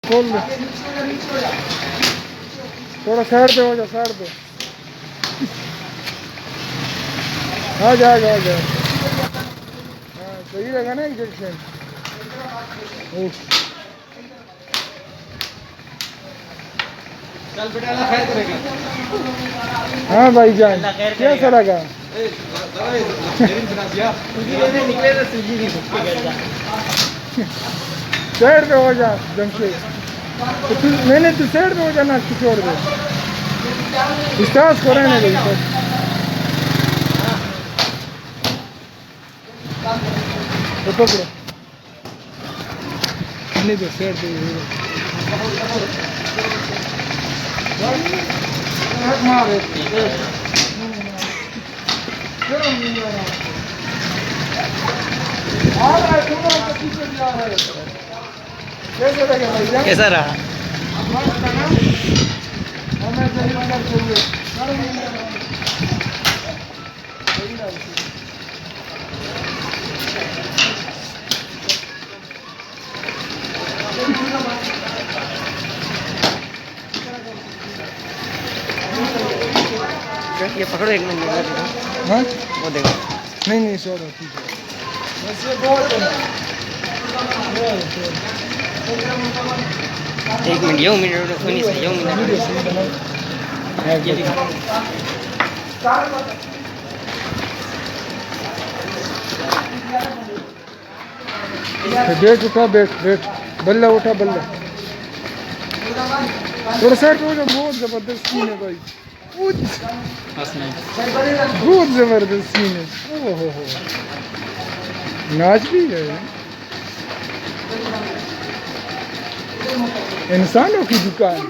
खोल दे, थोड़ा साइड पे हो जा, साइड पे आ जा, आ जा, आ जा। हाँ सही रहेगा ना इंजेक्शन। चल बेटा अल्लाह खैर करेगा। हाँ भाईजान कैसा लगा? निकले तो सूजी नहीं साइड पे हो जा जमशेद। तो तू नहीं, तू साइड पे हो जा ना, तू छोड़ दे, विश्वास को रहने दे बस। तो पकड़ो नहीं तो साइड पे मारे कैसा रहा? ये पकड़ो एक मिनट। हाँ वो देखो। नहीं नहीं छोड़ो, ठीक है बस ये बहुत है। एक मिनट, यो मिनट सुनी से यो मिनट। ये दिखा। बैठ उठा, बैठ बैठ, बल्ला उठा, बल्ला थोड़ा साइड पे हो जा। बहुत जबरदस्त सीन है भाई, बहुत जबरदस्त सीन है। ओहो हो, नाच भी है। इंसानों की दुकान।